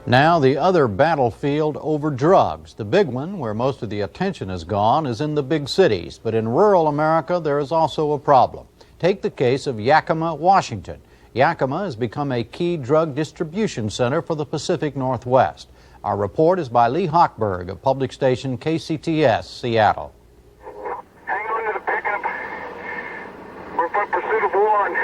Now the other battlefield over drugs. The big one, where most of the attention has gone, is in the big cities. But in rural America, there is also a problem. Take the case of Yakima, Washington. Yakima has become a key drug distribution center for the Pacific Northwest. Our report is by Lee Hochberg of public station KCTS, Seattle. Hang on to the pickup. We're in pursuit of one.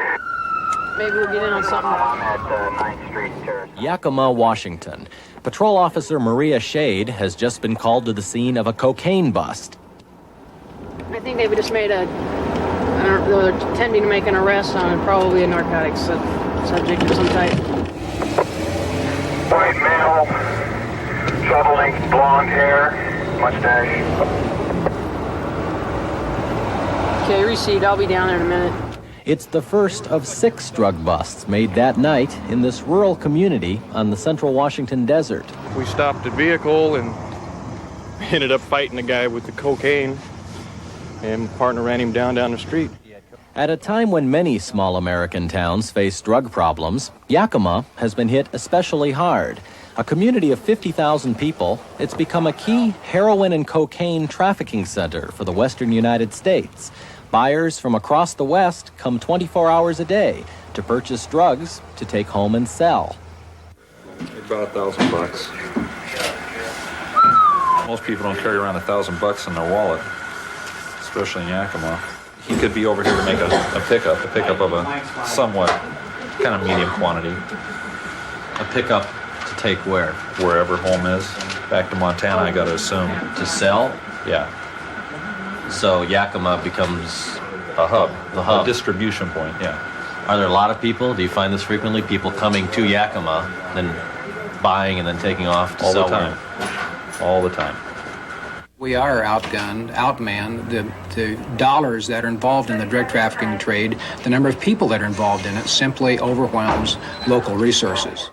Maybe we'll get in on something. I'm at 9th Street Terrace. Yakima, Washington. Patrol Officer Maria Shade has just been called to the scene of a cocaine bust. I think they've just made they're attempting to make an arrest on probably a narcotics subject of some type. White male, shovel-length blonde hair, mustache. Okay, received. I'll be down there in a minute. It's the first of 6 drug busts made that night in this rural community on the central Washington desert. We stopped the vehicle and ended up fighting a guy with the cocaine, and my partner ran him down the street. At a time when many small American towns face drug problems, Yakima has been hit especially hard. A community of 50,000 people, it's become a key heroin and cocaine trafficking center for the western United States. Buyers from across the West come 24 hours a day to purchase drugs to take home and sell. About $1,000. Most people don't carry around $1,000 in their wallet, especially in Yakima. He could be over here to make a pickup of a somewhat kind of medium quantity. A pickup to take where? Wherever home is. Back to Montana, I gotta assume. To sell? Yeah. So Yakima becomes A hub. The hub. A distribution point, yeah. Are there a lot of people? Do you find this frequently? People coming to Yakima, then buying and then taking off to All sell the time. All the time. We are outgunned, outmanned. The dollars that are involved in the drug trafficking trade, the number of people that are involved in it simply overwhelms local resources.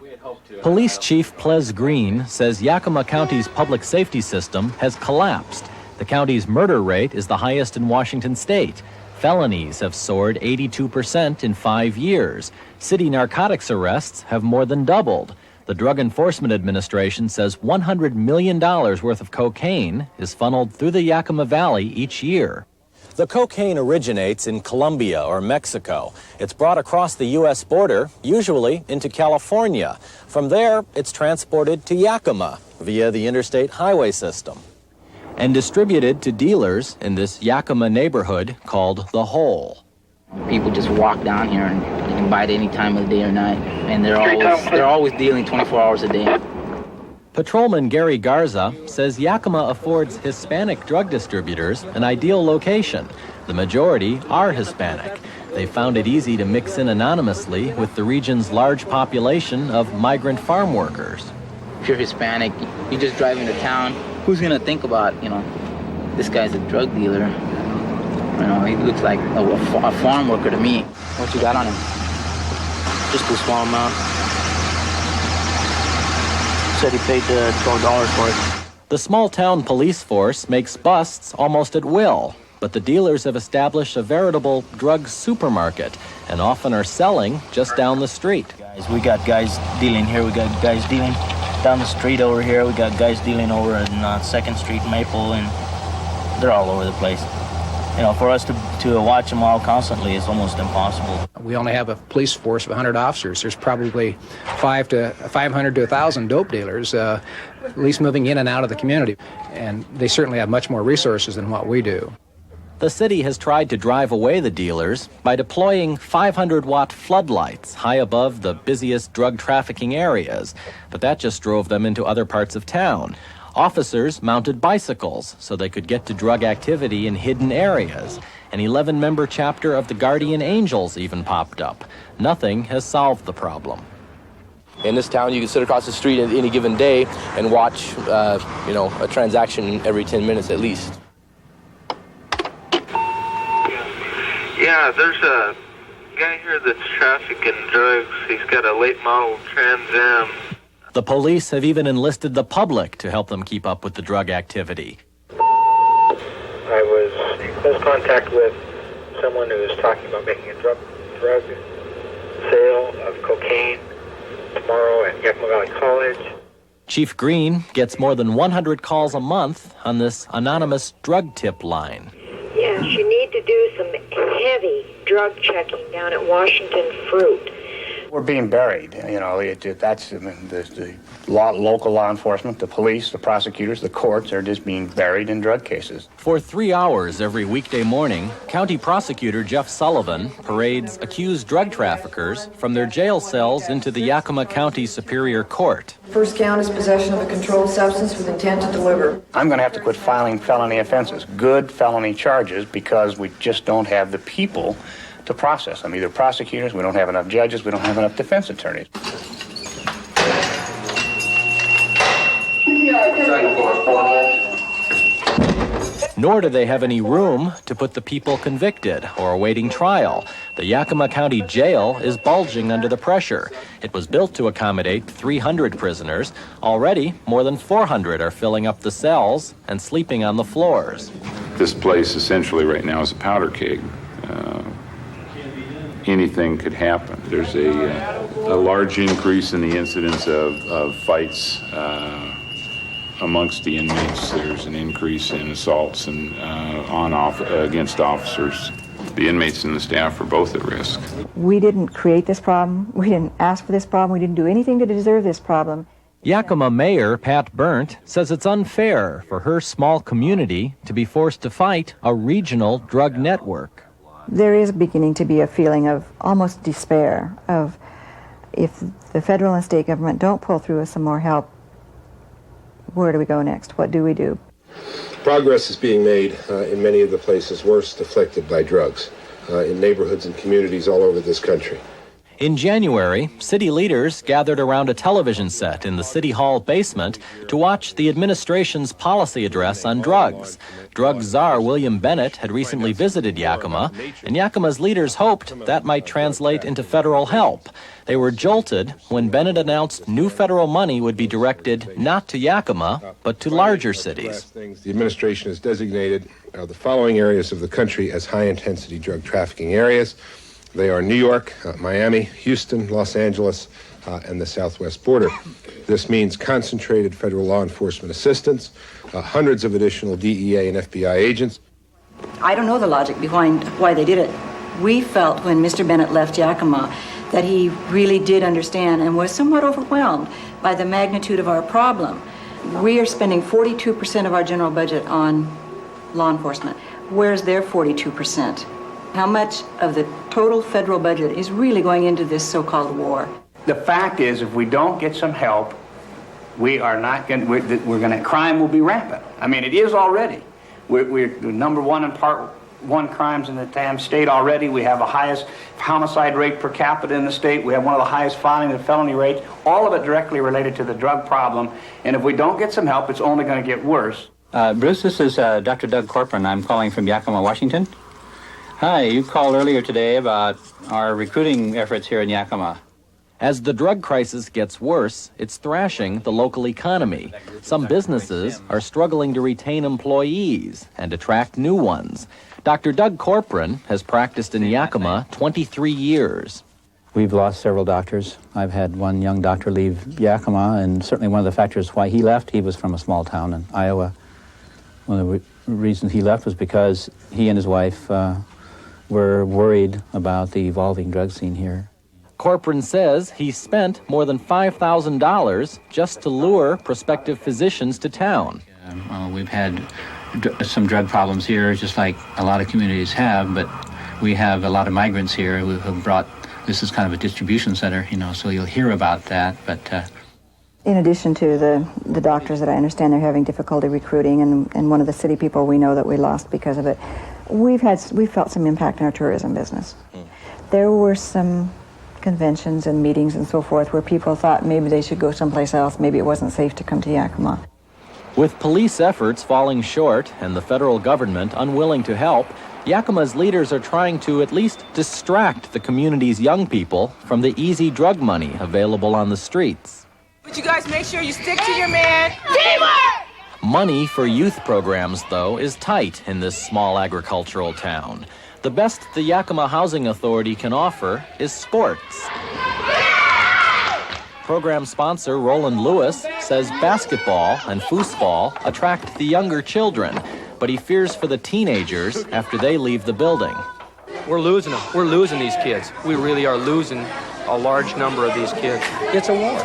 Police Chief Ples Green says Yakima County's public safety system has collapsed. The county's murder rate is the highest in Washington state. Felonies have soared 82% in 5 years. City narcotics arrests have more than doubled. The Drug Enforcement Administration says $100 million worth of cocaine is funneled through the Yakima Valley each year. The cocaine originates in Colombia or Mexico. It's brought across the U.S. border, usually into California. From there, it's transported to Yakima via the interstate highway system and distributed to dealers in this Yakima neighborhood called The Hole. People just walk down here and you can buy it any time of the day or night, and they're always dealing 24 hours a day. Patrolman Gary Garza says Yakima affords Hispanic drug distributors an ideal location. The majority are Hispanic. They found it easy to mix in anonymously with the region's large population of migrant farm workers. If you're Hispanic, you just drive into town. Who's gonna think about, this guy's a drug dealer? He looks like a farm worker to me. What you got on him? Just a small amount. Said he paid $12 for it. The small-town police force makes busts almost at will, but the dealers have established a veritable drug supermarket and often are selling just down the street. We got guys dealing here, we got guys dealing down the street over here, we got guys dealing over on 2nd Street, Maple, and they're all over the place. For us to watch them all constantly is almost impossible. We only have a police force of 100 officers. There's probably 500 to 1,000 dope dealers, at least moving in and out of the community. And they certainly have much more resources than what we do. The city has tried to drive away the dealers by deploying 500-watt floodlights high above the busiest drug trafficking areas, but that just drove them into other parts of town. Officers mounted bicycles so they could get to drug activity in hidden areas. An 11-member chapter of the Guardian Angels even popped up. Nothing has solved the problem. In this town, you can sit across the street at any given day and watch, a transaction every 10 minutes at least. Yeah, there's a guy here that's trafficking drugs. He's got a late model Trans Am. The police have even enlisted the public to help them keep up with the drug activity. I was in close contact with someone who was talking about making a drug sale of cocaine tomorrow at Yakima Valley College. Chief Green gets more than 100 calls a month on this anonymous drug tip line. Yes, you need to do some heavy drug checking down at Washington Fruit. We're being buried, you know. That's the local law enforcement, the police, the prosecutors, the courts are just being buried in drug cases. For 3 hours every weekday morning, County Prosecutor Jeff Sullivan parades accused drug traffickers from their jail cells into the Yakima County Superior Court. First count is possession of a controlled substance with intent to deliver. I'm going to have to quit filing felony offenses, good felony charges, because we just don't have the people to process them. Either prosecutors, we don't have enough judges, we don't have enough defense attorneys. Nor do they have any room to put the people convicted or awaiting trial. The Yakima County Jail is bulging under the pressure. It was built to accommodate 300 prisoners. Already, more than 400 are filling up the cells and sleeping on the floors. This place essentially right now is a powder keg. Anything could happen. There's a large increase in the incidence of fights amongst the inmates. There's an increase in assaults and against officers. The inmates and the staff are both at risk. We didn't create this problem. We didn't ask for this problem. We didn't do anything to deserve this problem. Yakima Mayor Pat Berndt says it's unfair for her small community to be forced to fight a regional drug network. There is beginning to be a feeling of almost despair of if the federal and state government don't pull through with some more help, where do we go next? What do we do? Progress is being made in many of the places worst afflicted by drugs, in neighborhoods and communities all over this country. In January, city leaders gathered around a television set in the City Hall basement to watch the administration's policy address on drugs. Drug czar William Bennett had recently visited Yakima, and Yakima's leaders hoped that might translate into federal help. They were jolted when Bennett announced new federal money would be directed not to Yakima, but to larger cities. The administration has designated the following areas of the country as high-intensity drug trafficking areas. They are New York, Miami, Houston, Los Angeles, and the southwest border. This means concentrated federal law enforcement assistance, hundreds of additional DEA and FBI agents. I don't know the logic behind why they did it. We felt when Mr. Bennett left Yakima that he really did understand and was somewhat overwhelmed by the magnitude of our problem. We are spending 42% of our general budget on law enforcement. Where's their 42%? How much of the total federal budget is really going into this so-called war? The fact is, if we don't get some help, we are not going. Crime will be rampant. I mean, it is already. We're number one in Part 1 crimes in the damn state already. We have the highest homicide rate per capita in the state. We have one of the highest filing and felony rates. All of it directly related to the drug problem. And if we don't get some help, it's only going to get worse. Bruce, this is Dr. Doug Corcoran. I'm calling from Yakima, Washington. Hi, you called earlier today about our recruiting efforts here in Yakima. As the drug crisis gets worse, it's thrashing the local economy. Some businesses are struggling to retain employees and attract new ones. Dr. Doug Corcoran has practiced in Yakima 23 years. We've lost several doctors. I've had one young doctor leave Yakima, and certainly one of the factors why he left, he was from a small town in Iowa. One of the reasons he left was because he and his wife were worried about the evolving drug scene here. Corcoran says he spent more than $5,000 just to lure prospective physicians to town. We've had some drug problems here, just like a lot of communities have, but we have a lot of migrants here who have brought, this is kind of a distribution center, you know, so you'll hear about that, but... In addition to the doctors that I understand they're having difficulty recruiting, and one of the city people we know that we lost because of it, we've felt some impact in our tourism business. There were some conventions and meetings and so forth where people thought maybe they should go someplace else, maybe it wasn't safe to come to Yakima. With police efforts falling short and the federal government unwilling to help, Yakima's leaders are trying to at least distract the community's young people from the easy drug money available on the streets. But you guys make sure you stick to your man. Teamwork! Money for youth programs, though, is tight in this small agricultural town. The best the Yakima Housing Authority can offer is sports. Program sponsor Roland Lewis says basketball and foosball attract the younger children, but he fears for the teenagers after they leave the building. We're losing them. We're losing these kids. We really are losing a large number of these kids. It's a war.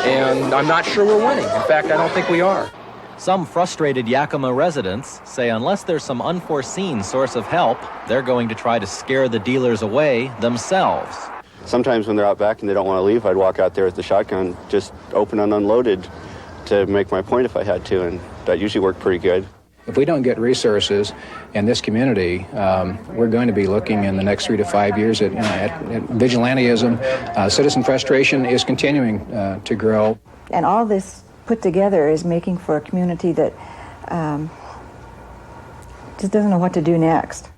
And I'm not sure we're winning. In fact, I don't think we are. Some frustrated Yakima residents say unless there's some unforeseen source of help, they're going to try to scare the dealers away themselves. Sometimes when they're out back and they don't want to leave, I'd walk out there with the shotgun, just open and unloaded to make my point if I had to, and that usually worked pretty good. If we don't get resources in this community, we're going to be looking in the next 3 to 5 years at vigilantism. Citizen frustration is continuing to grow. And all this put together is making for a community that just doesn't know what to do next.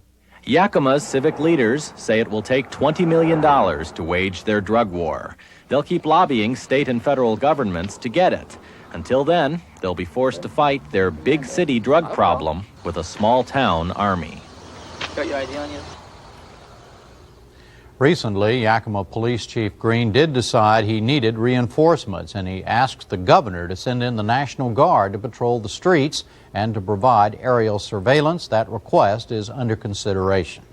Yakima's civic leaders say it will take $20 million to wage their drug war. They'll keep lobbying state and federal governments to get it. Until then, they'll be forced to fight their big city drug problem with a small town army. Got your ID on you? Recently, Yakima Police Chief Green did decide he needed reinforcements, and he asked the governor to send in the National Guard to patrol the streets and to provide aerial surveillance. That request is under consideration.